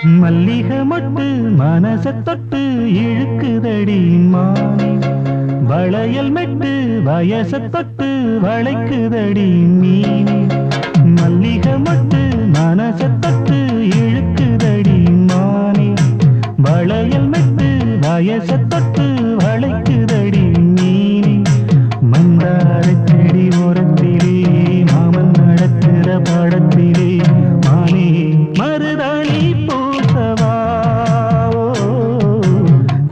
மல்லிகை மொட்டு மனச தொட்டு இழுக்குதடி மானே, வளையல் மெட்டு வயச தொட்டு வளைக்குதடி மீனே. மல்லிகை மொட்டு மனச தொட்டு இழுக்குதடி மானே, வளையல் மெட்டு வயச தொட்டு வளைக்குதடி மீனே. மந்தார செடி ஓரத்திலே மாமன் நடக்கிற படத்திலே மானே மருதாணி பூசவா,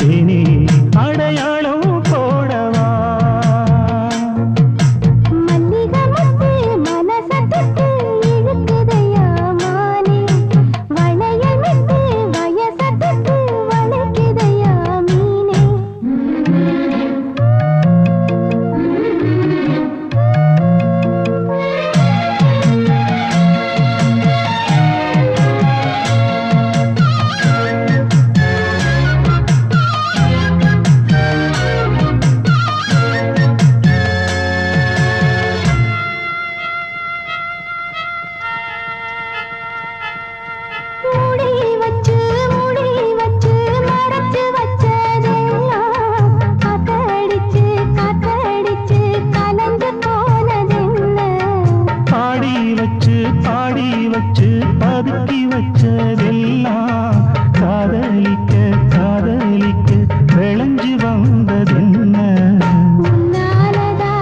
தேனே அடையாளம் போடவா. மல்லிகை மொட்டு மனச தொட்டு இழுக்குதையா மானே, வளையல் மெட்டு வயச தொட்டு வளைக்குதையா மீனே. மூடி வச்சு மறைச்சு வச்சதெல்லாம் காத்தடிச்சு கலந்து போனதென்ன. பாடி வச்சு பதுக்கி வச்சதெல்லாம் காதலிக்க விளைஞ்சு வந்ததென்ன. உன்னாலதா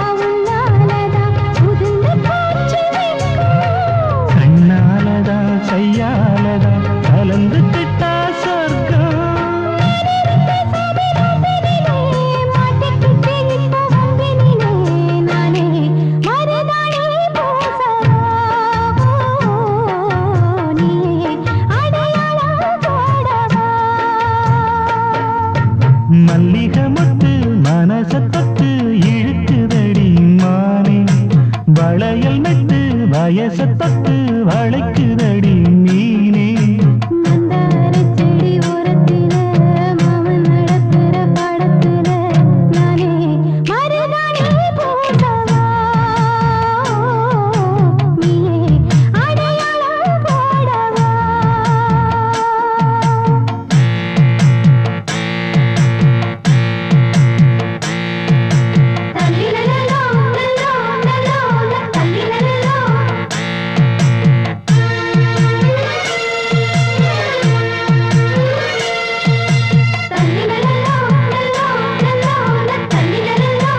உதிர்ந்து போச்சு வெட்கம். கண்ணாலதா கையாலதா கலந்து கிட்டா சொர்க்கம். மாட்டிக்கிட்டு இப்போ வம்பினிலே நானே மருதாணி பூசவா, நீயே அடையாளம் போடவா. மல்லிகை மொட்டு மனச தொட்டு இழுக்குதடி மானே, வளையல் மெட்டு வயச தொட்டு வளைக்குதடி மீனே. மந்தார செடி ஓரத்தில மாமன் நடக்கிற படத்தில நானே மருதாணி பூசவா, நீயே அடையாளம் போடவா. தல்லிலலலோ லலோ லலோ தல்லிலலலோ. தல்லிலலலோ லலோ லலோ தல்லிலலலோ.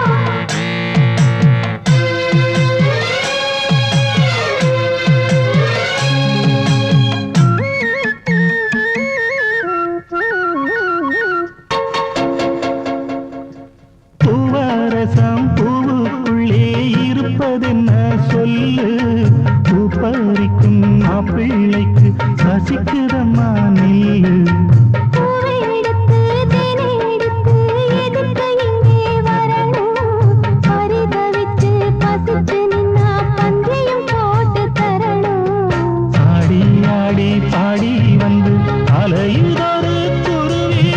பூவரசம் பூவுக்குள்ளே இருப்பதென்ன சொல்லு, பூ பறிக்கும் மாப்பிள்ளைக்கு ரசிக்குதம்மா நில்லு. பூவை எடுத்து தேனை எடுத்து எதுக்கு இங்கே வரணும், பரிதவிச்சு பசிச்சு நின்னா பந்தியும் போட்டு தரணும். ஆடி ஆடி பாடி வந்து அலையுதொரு குருவி,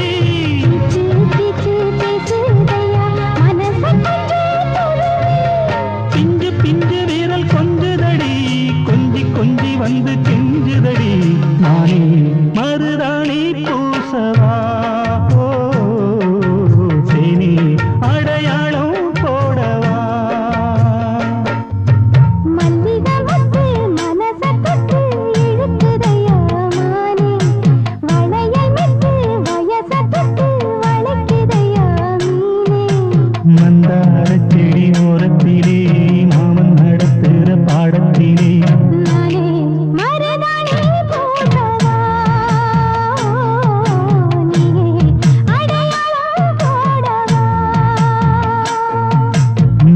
பீச்சு பேசுதையா மனச கொஞ்சம் துருவி. பிஞ்சு வீரல் கொஞ்சுதடி, கொஞ்சி வந்து கெஞ்சுதடி நானே மருதாணி பூசவா, தேனே அடையாளம் போடவா. மல்லிகை மொட்டு மனச தொட்டு இழுக்குதையா மானே, வளையல் மெட்டு வயச தொட்டு வளைக்குதையா மீனே. மந்தார செடி ஓரத்திலே மாமன் நடத்துற பாடத்திலே நானே மருதாணி பூசவா, நீயே அடையாளம் போடவா.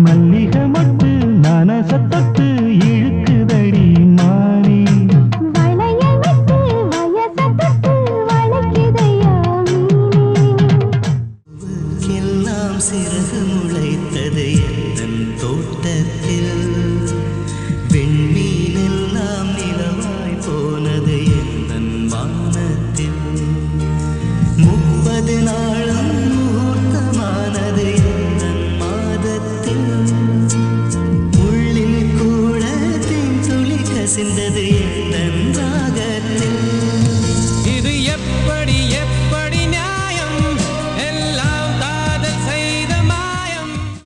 மல்லிகை மொட்டு மனச தொட்டு இழுக்குதடி மானே, வளையல் மெட்டு வயச தொட்டு வளைக்குதையா மீனே. எல்லாம் சிறகு முளைத்தது என் தோட்டத்தில், வெண்மீனெல்லாம் நிலவாய் போனது என் வானத்தில். 30 நாளும் முகூர்த்தமானது என் மாதத்தில், உள்ளில் கூட தேன் துளி கசிந்தது என் ராகத்தில்.